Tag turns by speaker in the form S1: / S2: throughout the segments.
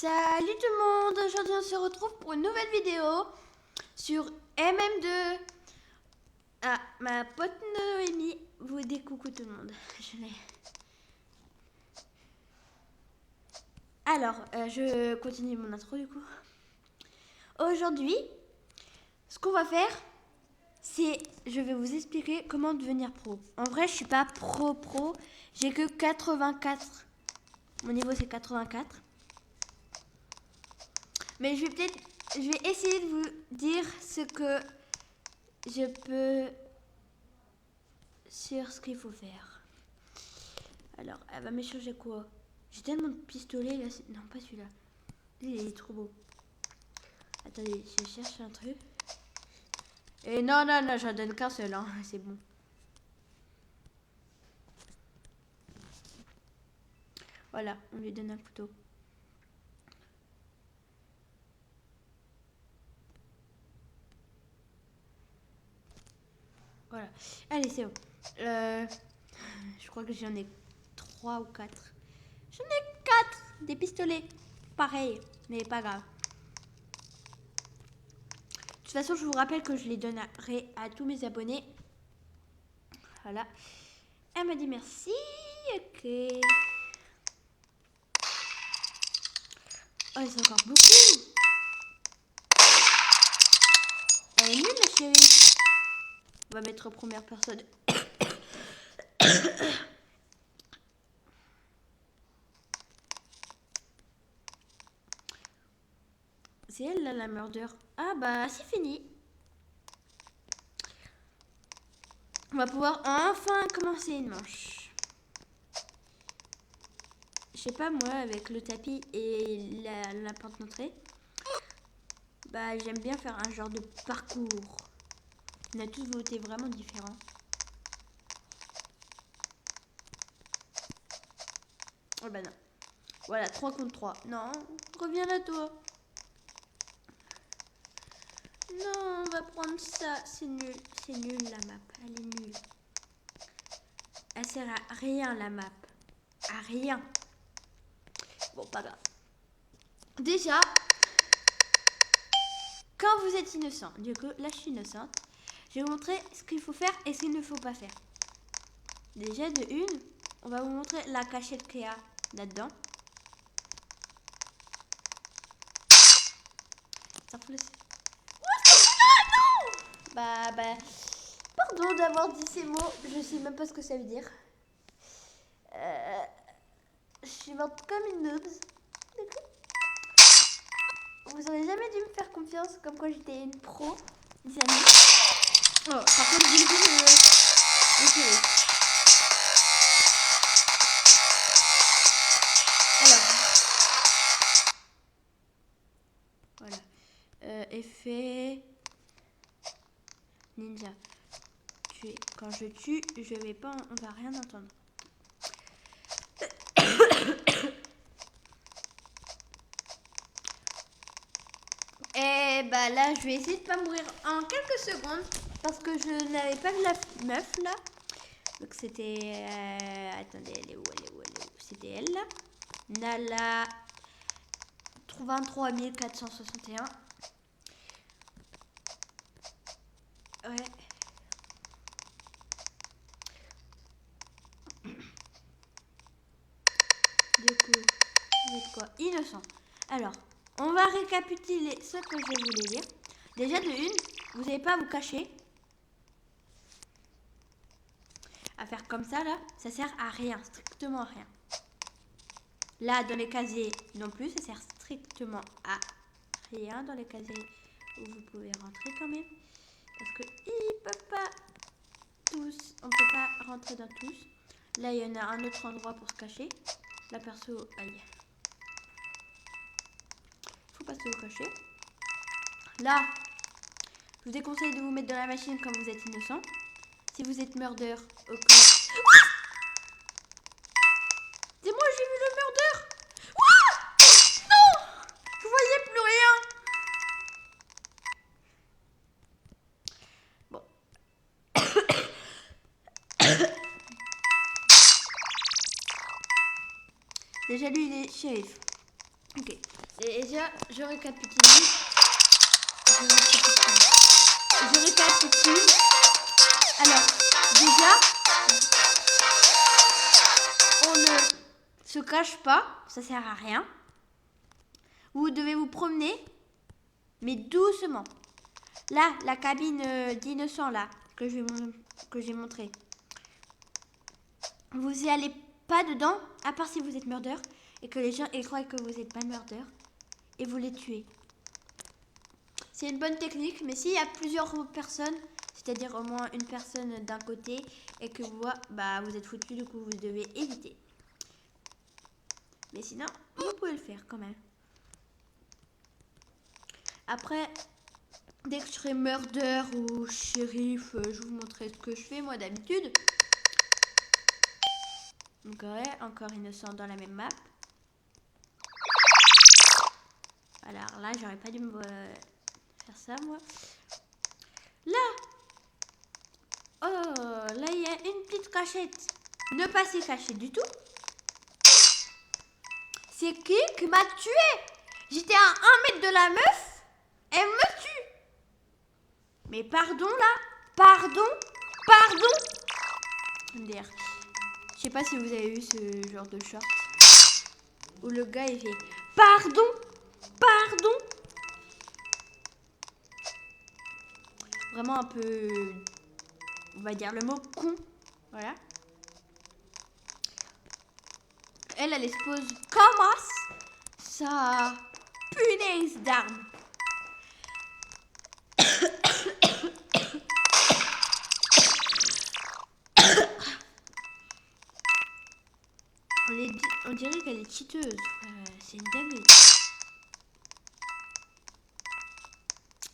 S1: Salut tout le monde, aujourd'hui on se retrouve pour une nouvelle vidéo sur MM2. Ah, ma pote Noémie vous dit coucou tout le monde. Alors, je continue mon intro du coup. Aujourd'hui, ce qu'on va faire, c'est je vais vous expliquer comment devenir pro. En vrai, je suis pas pro, j'ai que 84. Mon niveau c'est 84. Mais je vais essayer de vous dire ce que je peux sur ce qu'il faut faire. Alors, elle va m'échanger quoi? J'ai tellement de pistolets là. Non, pas celui-là. Lui, il est trop beau. Attendez, je cherche un truc. Et non, j'en donne qu'un seul, hein. C'est bon. Voilà, on lui donne un couteau. Voilà. Allez, c'est bon. Je crois que j'en ai 3 ou 4. J'en ai 4 des pistolets. Pareil, mais pas grave. De toute façon, je vous rappelle que je les donnerai à tous mes abonnés. Voilà. Elle m'a dit merci. Ok. Oh, c'est encore beaucoup. Elle est nulle, ma chérie. On va mettre première personne. C'est elle, là, la murder. Ah, bah, c'est fini. On va pouvoir enfin commencer une manche. Je sais pas, moi, avec le tapis et la porte d'entrée, bah, j'aime bien faire un genre de parcours. On a tous voté vraiment différents. Oh, bah, non. Voilà, 3 contre 3. Non, reviens là, toi. Non, on va prendre ça. C'est nul. C'est nul, la map. Elle est nulle. Elle sert à rien, la map. À rien. Bon, pas grave. Déjà, quand vous êtes innocent, du coup, là, je suis innocente. Je vais vous montrer ce qu'il faut faire et ce qu'il ne faut pas faire. Déjà, de une, on va vous montrer la cachette qu'il y a là-dedans. Ça fout le... Bah, pardon d'avoir dit ces mots, je sais même pas ce que ça veut dire. Je suis morte comme une noobs. Vous aurez jamais dû me faire confiance comme quoi j'étais une pro, les amis. Oh, par contre, j'ai vu le Alors, voilà. Effet ninja. Tuer. Quand je tue, je vais pas, on va rien entendre. Et bah là, je vais essayer de pas mourir en quelques secondes parce que je n'avais pas de la meuf là. Donc c'était, attendez, elle est où? C'était elle là. Nala 23 461. Ouais. Du coup, vous êtes quoi? Innocent. Alors, on va récapituler ce que je voulais dire. Déjà de une, vous n'avez pas à vous cacher. À faire comme ça là, ça sert à rien, strictement à rien. Là, dans les casiers non plus, ça sert strictement à rien dans les casiers où vous pouvez rentrer quand même. Parce que ils peuvent pas tous, on peut pas rentrer dans tous. Là, il y en a un autre endroit pour se cacher. Là, perso, aïe. Faut pas se cacher. Là, je vous déconseille de vous mettre dans la machine quand vous êtes innocent. Si vous êtes murder, ok. C'est moi, j'ai vu le murder. Non, je voyais plus rien. Bon. Déjà, lui, il est shérif. Ok. Et je récapitule. Je récapitule. Alors, déjà, on ne se cache pas, ça sert à rien. Vous devez vous promener, mais doucement. Là, la cabine d'innocent, là, que j'ai montré. Vous y allez pas dedans, à part si vous êtes murder, et que les gens ils croient que vous n'êtes pas murder, et vous les tuez. C'est une bonne technique, mais s'il y a plusieurs personnes, c'est-à-dire au moins une personne d'un côté, et que vous êtes foutu, du coup vous devez éviter. Mais sinon, vous pouvez le faire quand même. Après, dès que je serai murder ou shérif, je vous montrerai ce que je fais moi d'habitude. Donc ouais, encore innocent dans la même map. Alors là, j'aurais pas dû me faire ça moi. Là, oh, là il y a une petite cachette. Ne pas s'y cacher du tout. C'est qui m'a tué? J'étais à 1 mètre de la meuf. Elle me tue. Mais pardon là. Pardon. D'ailleurs, je sais pas si vous avez vu ce genre de short. Où le gars il fait pardon. Vraiment un peu, on va dire le mot con. Voilà. Elle se pose comme sa punaise d'arme. On dirait qu'elle est cheateuse. C'est une dinguerie.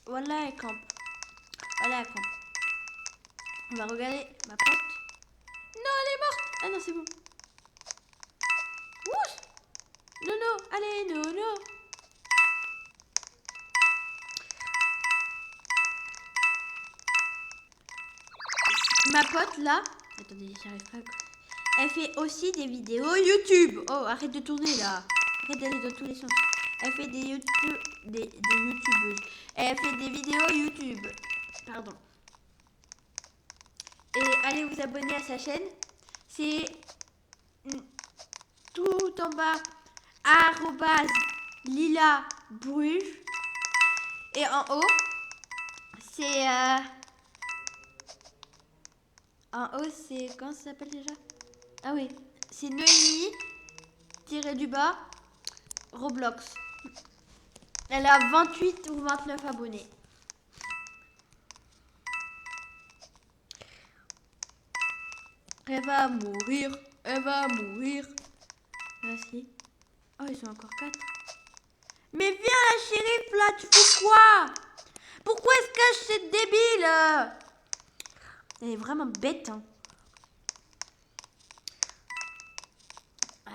S1: Voilà, elle campe. On va regarder ma pote. Non, elle est morte. Ah non, c'est bon. Ouh. Non, allez, non. Ma pote là, attendez, j'arrive pas. Elle fait aussi des vidéos YouTube. Oh, arrête de tourner là. Arrête d'aller dans tous les sens. Elle fait des YouTubeuses. Elle fait des vidéos YouTube. Pardon. Et allez vous abonner à sa chaîne. C'est tout en bas. @LilaBruges. Et en haut, c'est en haut, c'est comment ça s'appelle déjà? Ah oui, c'est Noémie _du-bas Roblox. Elle a 28 ou 29 abonnés. Elle va mourir. Merci. Oh, ils sont encore 4. Mais viens, shérif, là, tu fais quoi? Pourquoi elle se cache cette débile? Elle est vraiment bête, hein.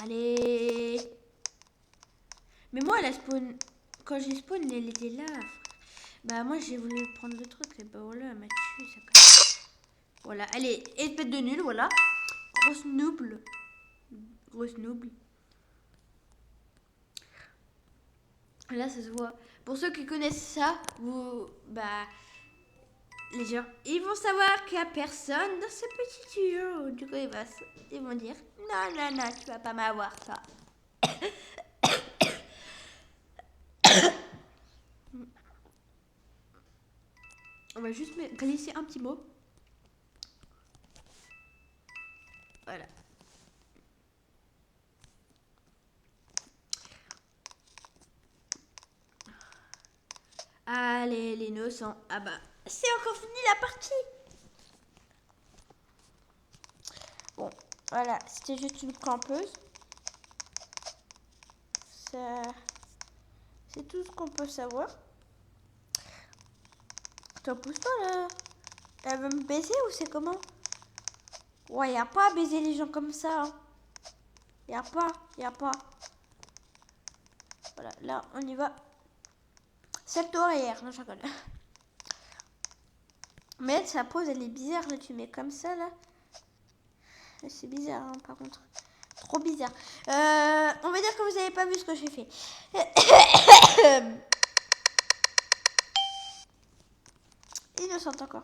S1: Allez. Mais moi, elle a spawn. Quand j'ai spawn, elle était là. Bah, moi, j'ai voulu prendre le truc. Et bah, voilà, elle m'a tué. Ça casse. Voilà, allez, espèce de nul, voilà. Grosse nooble. Là, ça se voit. Pour ceux qui connaissent ça, les gens, ils vont savoir qu'il n'y a personne dans ce petit tuyau. Du coup, ils vont dire, non, tu vas pas m'avoir, ça. On va juste glisser un petit mot. Voilà. Allez, l'innocent. Ah bah, c'est encore fini la partie. Bon, voilà, c'était juste une campeuse. C'est tout ce qu'on peut savoir. T'en pousses pas là. Elle veut me baiser ou c'est comment? Ouais, y a pas à baiser les gens comme ça. Hein. Y a pas. Voilà, là, on y va. Salto arrière, non, je rigole. Mais sa pose, elle est bizarre, là, tu mets comme ça, là. C'est bizarre, hein, par contre. Trop bizarre. On va dire que vous n'avez pas vu ce que j'ai fait. Innocente encore.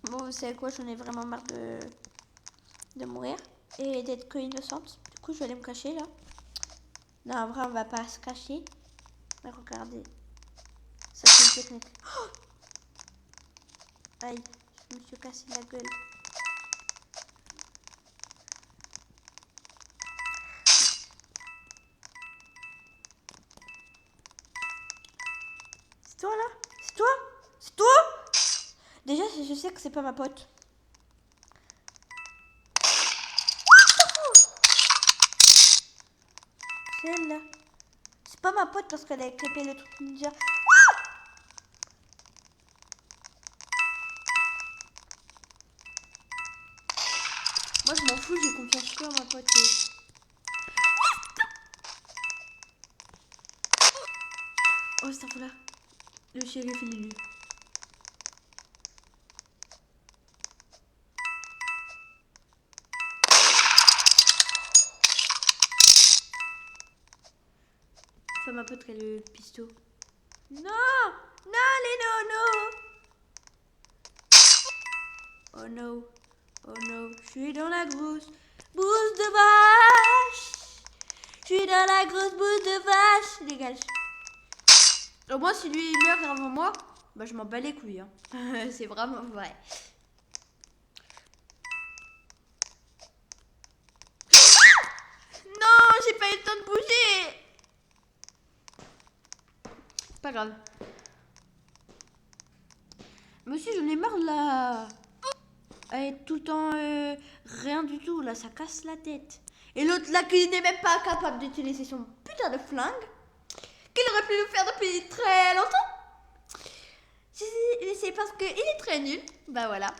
S1: Bon, vous savez quoi, j'en ai vraiment marre de mourir et d'être que innocente. Du coup, je vais aller me cacher là. Non, en vrai, on va pas se cacher. Mais regardez. Ça, c'est une technique. Oh, aïe, je me suis cassé la gueule. C'est toi là? C'est toi? C'est toi? Déjà, je sais que c'est pas ma pote. C'est elle là. C'est pas ma pote parce qu'elle a éclipé le truc ninja. Moi je m'en fous, j'ai confiance que en ma pote. Oh, c'est là. Le shérif il est lui. C'est pas ma pote qui a le pisto. Non! Non, les nonos! Oh no. Oh no. Je suis dans la grosse bouse de vache. Je suis dans la grosse bouse de vache. Dégage. Au moins, si lui il meurt avant moi, bah je m'en bats les couilles. Hein. C'est vraiment vrai. Non, j'ai pas eu le temps de bouger. Pas grave. Monsieur, j'en ai marre là. Être tout le temps rien du tout, là, ça casse la tête. Et l'autre là qui n'est même pas capable d'utiliser son putain de flingue, qu'il aurait pu le faire depuis très longtemps. C'est parce qu'il est très nul. Bah voilà.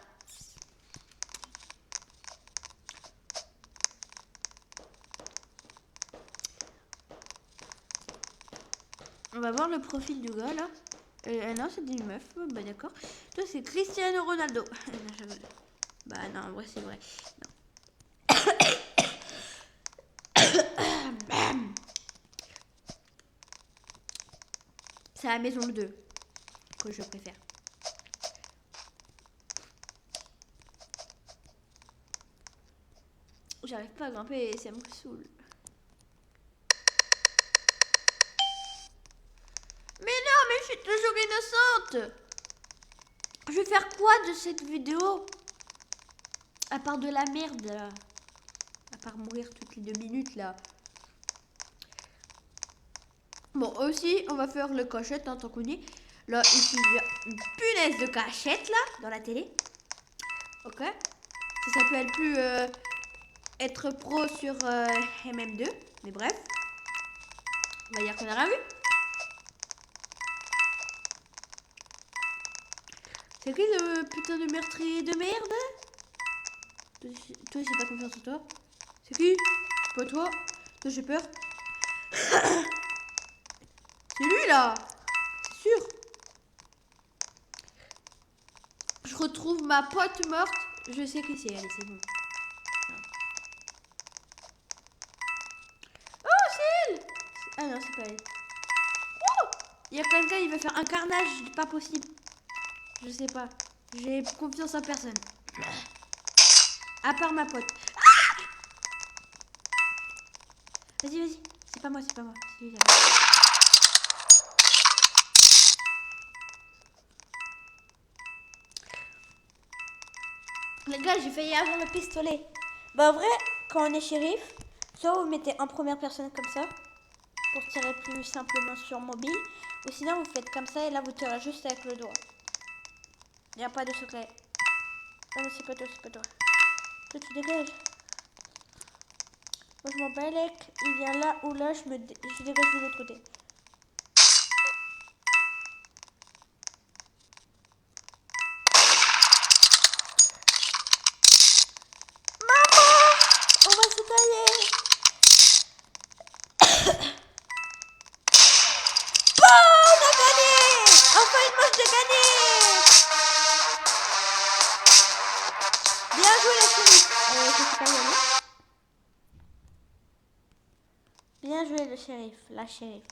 S1: On va voir le profil du gars là. Non, c'est une meuf. Bah d'accord. Toi, c'est Cristiano Ronaldo. Bah non, en vrai, c'est vrai. C'est la maison 2 que je préfère. J'arrive pas à grimper et ça me saoule. Mais non, mais je suis toujours innocente. Je vais faire quoi de cette vidéo? À part de la merde là. À part mourir toutes les 2 minutes là. Bon, aussi, on va faire le cachette, hein, tant qu'on y est. Là, ici, il y a une punaise de cachette là, dans la télé. Ok. Ça s'appelle plus être pro sur MM2. Mais bref. On va dire qu'on a rien vu. C'est qui le putain de meurtrier de merde? Toi, j'ai pas confiance en toi. C'est qui? C'est pas toi. Toi, j'ai peur. C'est lui là. C'est sûr. Je retrouve ma pote morte. Je sais qui c'est. Allez, c'est bon. Oh, c'est elle. Ah non, c'est pas elle. Oh, il y a quelqu'un, il va faire un carnage. C'est pas possible. Je sais pas. J'ai confiance en personne. À part ma pote. Ah, vas-y, vas-y. C'est pas moi, c'est pas moi. C'est lui là. Les gars, j'ai failli avoir le pistolet. Bah en vrai, quand on est shérif, soit vous mettez en première personne comme ça, pour tirer plus simplement sur mobile, ou sinon vous faites comme ça et là vous tirez juste avec le doigt. Il n'y a pas de secret. Ah non, c'est pas toi, c'est pas toi. Toi, tu dégages. Moi, je m'en bats les. Il vient là ou là, je dégage de l'autre côté. On va se tailler. Bon, on a gagné. Enfin une manche de gagné. Bien joué la chérie. Je sais pas gagner. shérif. La shérif.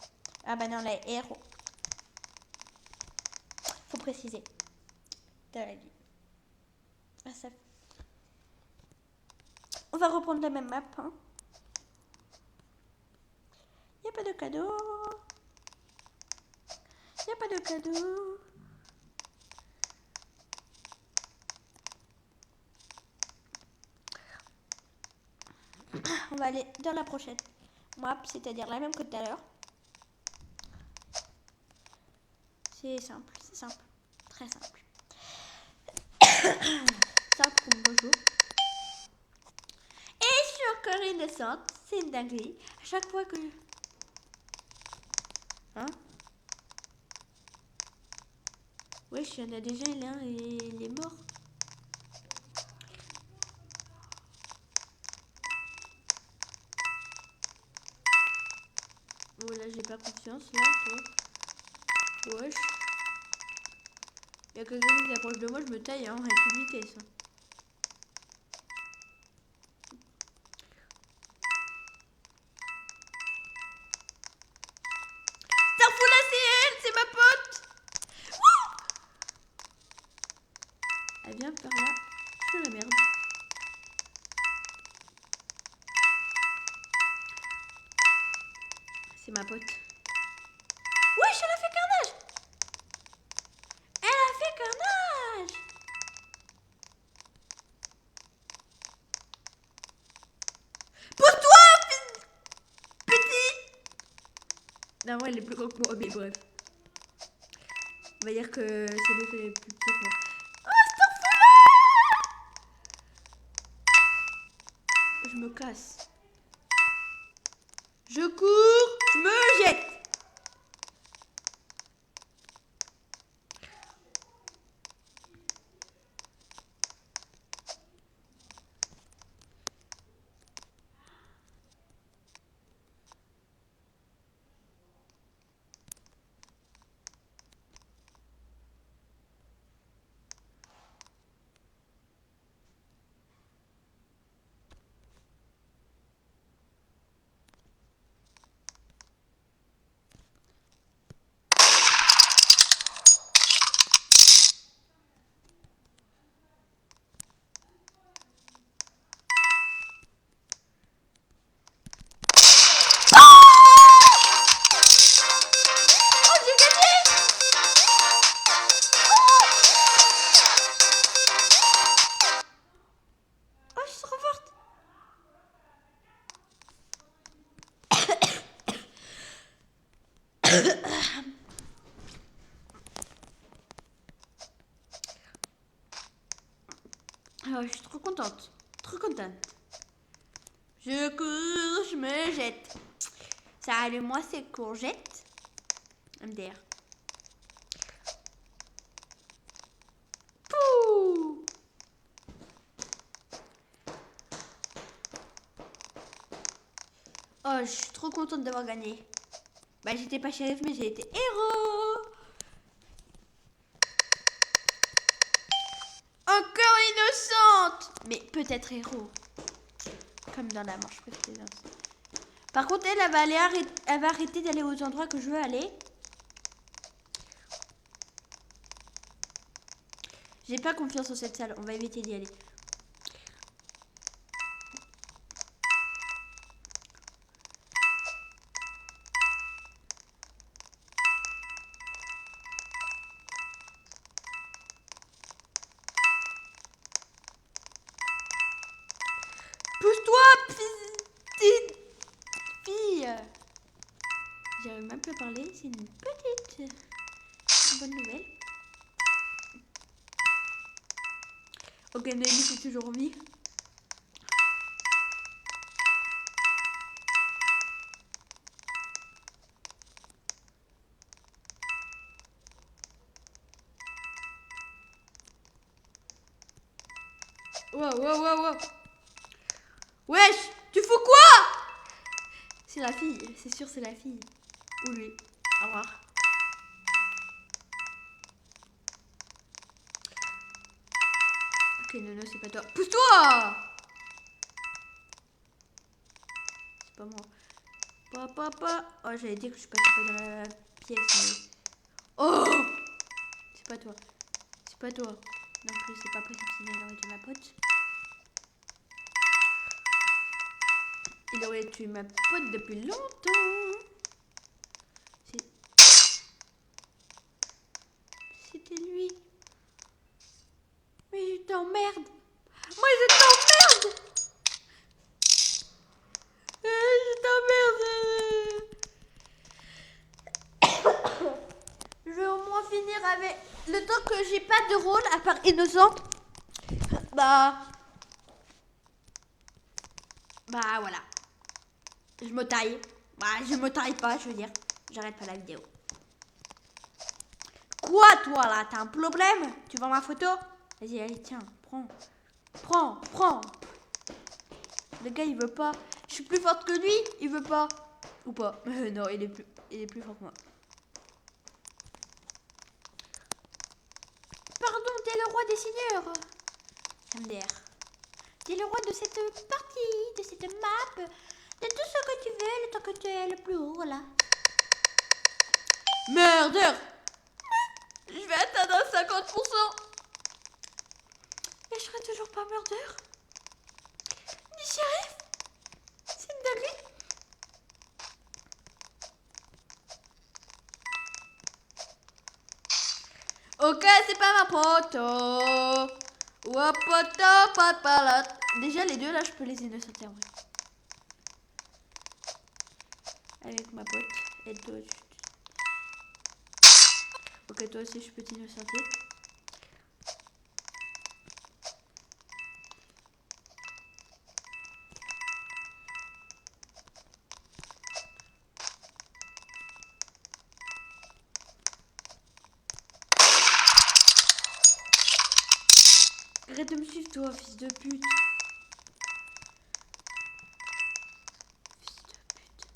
S1: Ah bah non, les héros. Faut préciser. Dans la vie. Ah, ça... On va reprendre la même map. Hein. Y a pas de cadeau. Y a pas de cadeau. On va aller dans la prochaine map, c'est-à-dire la même que tout à l'heure. C'est simple, très simple. Simple comme bonjour. Et je suis encore innocente, c'est une dinguerie. À chaque fois que... Hein? Oui, il y en a déjà l'un et il est mort. Bon là j'ai pas confiance là, toi. Wesh. Il y a quelqu'un qui s'approche de moi, je me taille hein, à toute vitesse. Hein. Là c'est elle, c'est ma pote. Wouh, elle vient par là, c'est la merde. C'est ma pote. Wesh, elle a fait carnage. Elle a fait carnage. Pour-toi, petit. Non, moi, elle est plus grande que moi, mais bref. On va dire que c'est lui qui est plus petit que moi. Oh, c'est je me casse. Je cours, je me jette. Alors, je suis trop contente. Trop contente. Je cours, je me jette. Ça allume moi c'est courgette. MDR. Pouh. Oh, je suis trop contente d'avoir gagné. Bah, j'étais pas shérif, mais j'ai été héros. Encore innocente. Mais peut-être héros. Comme dans la manche précédente. Par contre, elle va arrêter d'aller aux endroits que je veux aller. J'ai pas confiance en cette salle. On va éviter d'y aller. Pousse-toi, petite fille. J'arrive même plus à parler. C'est une petite bonne nouvelle. Ok, Noémie, c'est toujours en vie. Wow. Wesh, tu fous quoi? C'est la fille, c'est sûr, c'est la fille. Ou lui. Au revoir. Ok, non, c'est pas toi. Pousse-toi! C'est pas moi. Papa. Oh, j'allais dire que je passais pas dans la pièce, mais... Oh! C'est pas toi. C'est pas toi. Non plus, c'est pas possible, sinon il aurait tué ma pote. Il aurait tué ma pote depuis longtemps. C'était lui. Mais je t'emmerde. Moi, je t'emmerde. Je t'emmerde. Je vais au moins finir avec... Le temps que j'ai pas de rôle, à part innocent. Bah voilà. Je me taille. Bah je me taille pas, je veux dire. J'arrête pas la vidéo. Quoi toi là? T'as un problème? Tu vois ma photo? Vas-y, allez, tiens, prends. Prends. Le gars il veut pas. Je suis plus forte que lui, il veut pas. Ou pas. Non, il est plus fort que moi. Pardon, t'es le roi des seigneurs. MDR. T'es le roi de cette partie, de cette map, de tout ce que tu veux, le temps que tu es le plus haut, là. Murder! Je vais atteindre 50%. Mais je serai toujours pas murder. Ni shérif. C'est une dinguerie. Ok, c'est pas ma pote. Wapoto, papalot. Déjà, les deux là, je peux les innocenter en vrai. Avec ma pote. Et toi, ok, toi aussi, je peux t'innocenter. Arrête de me suivre, toi, fils de pute. Fils de pute.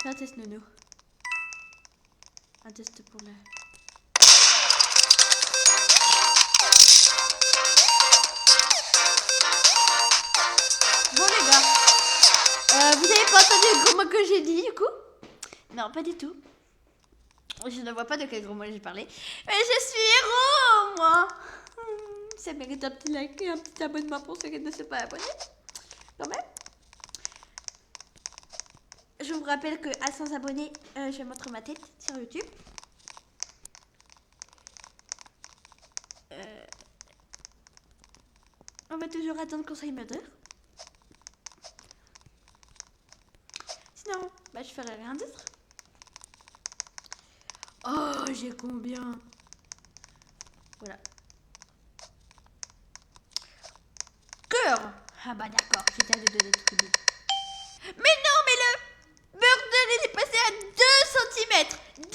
S1: Fais un test, Nono. Un test pour la... Bon, les gars. Vous avez pas entendu le gros mot que j'ai dit, du coup? Non, pas du tout. Je ne vois pas de quel gros mot j'ai parlé. Mais je suis héros, moi. Ça mérite un petit like et un petit abonnement pour ceux qui ne sont pas abonnés. Quand même. Je vous rappelle que à 100 abonnés, je montre ma tête sur YouTube. On va toujours attendre qu'on soit murder. Sinon, bah, je ferai rien d'autre. Oh, j'ai combien? Voilà. Cœur. Ah bah d'accord, j'étais à 2 donner tout le. Mais non, mais le murder il est passé à 2 cm. 2.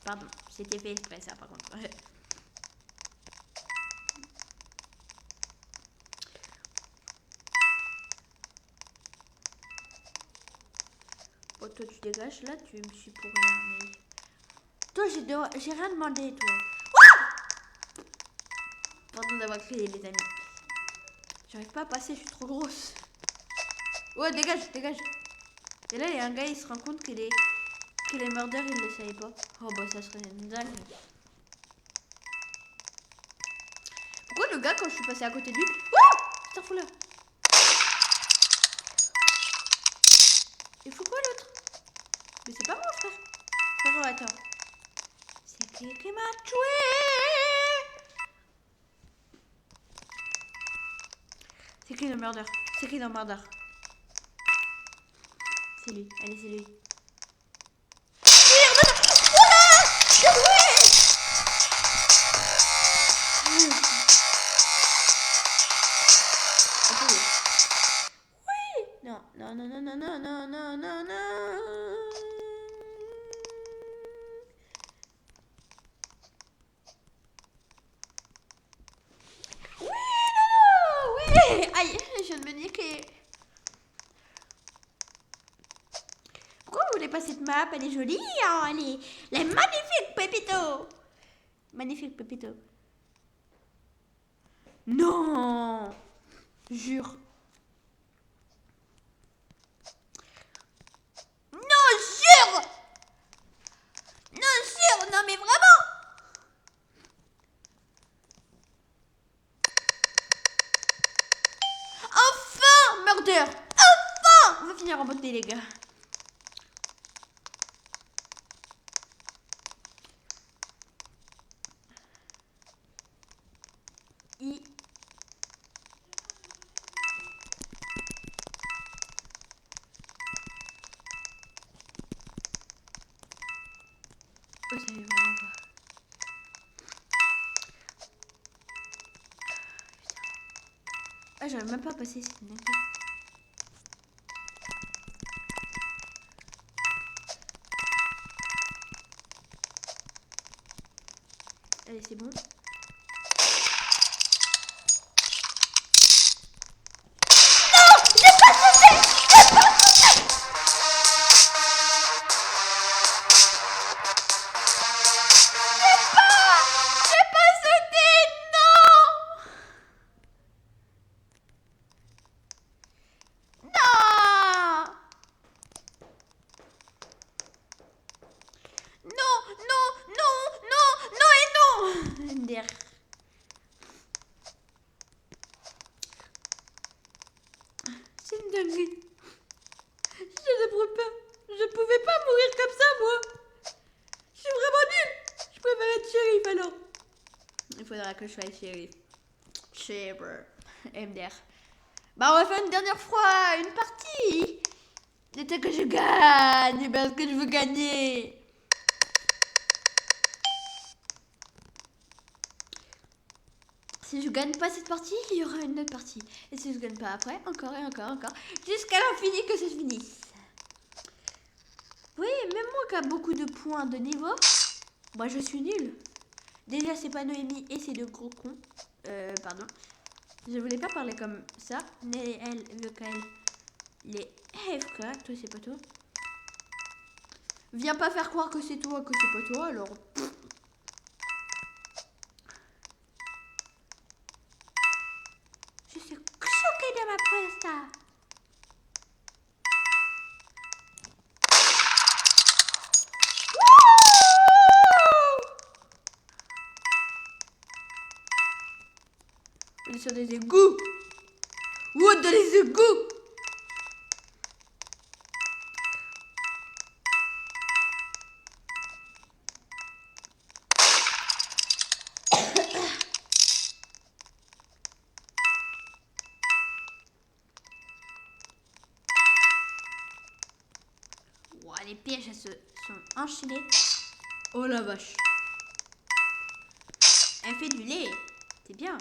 S1: Pardon, c'était fait exprès ça par contre. Bon, toi tu dégages là, tu me suis pour rien, mais... Toi j'ai rien demandé, toi. Pardon d'avoir crié, les amis. J'arrive pas à passer, je suis trop grosse. Ouais, dégage. Et là, il y a un gars, il se rend compte qu'il est murder, il le savait pas. Oh bah ça serait une dingue. Pourquoi le gars, quand je suis passée à côté de lui... Wouh! C'est un fouleur. Il faut quoi l'autre? Mais c'est pas moi, frère. Frère, attends. C'est qui m'a tué? C'est qui le murder? C'est qui le murder? C'est lui. Allez, c'est lui. Non. Oui. Aïe, je viens de me niquer. Pourquoi vous voulez pas cette map? Elle est jolie, hein? Elle est magnifique, Pépito. Magnifique, Pépito. Non. Jure. Non, jure. Non, jure. Non, mais vraiment. Enfin, murder. Enfin. On va finir en beauté, les gars. Oh, ça y est, vraiment pas. Ah, j'arrive même pas à passer cette dinguerie. Allez, c'est bon. C'est une dinguerie. Je ne pourrais pas. Je pouvais pas mourir comme ça, moi. Je suis vraiment nulle. Je préfère être shérif alors. Il faudra que je sois shérif. Sheriff. MDR. Bah, on va faire une dernière fois une partie. C'était que je gagne. Parce que je veux gagner. Si je gagne pas cette partie, il y aura une autre partie. Et si je gagne pas après, encore et encore, encore. Jusqu'à l'infini que ça se finisse. Oui, même moi qui a beaucoup de points de niveau, moi je suis nulle. Déjà, c'est pas Noémie et c'est de gros cons. Pardon. Je voulais pas parler comme ça. Mais elle veut qu'elle. Les FK, toi c'est pas toi. Viens pas faire croire que c'est toi, que c'est pas toi, alors. Je suis choquée de ma presta. On est sur des égouts. What dans les égouts? Wow, les pièges elles se sont enchaînées. Oh la vache. Elle fait du lait. C'est bien.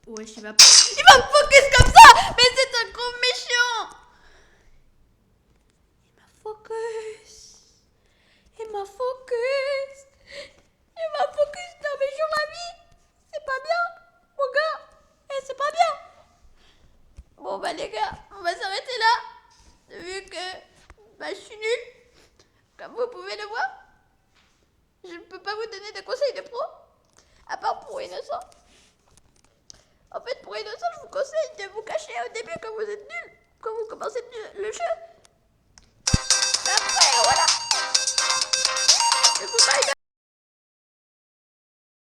S1: Ouais, il va me focus comme ça. Mais c'est un gros méchant. Il m'a focus. Il m'a focus. Il m'a focus. Non mais sur la vie. C'est pas bien, mon gars. Eh, c'est pas bien. Bon bah les gars, on va s'arrêter là. Vu que bah, je suis nulle. Comme vous pouvez le voir. Je ne peux pas vous donner de conseils de pro. À part pour innocent. En fait, pour innocent, je vous conseille de vous cacher au début quand vous êtes nul. Quand vous commencez le jeu.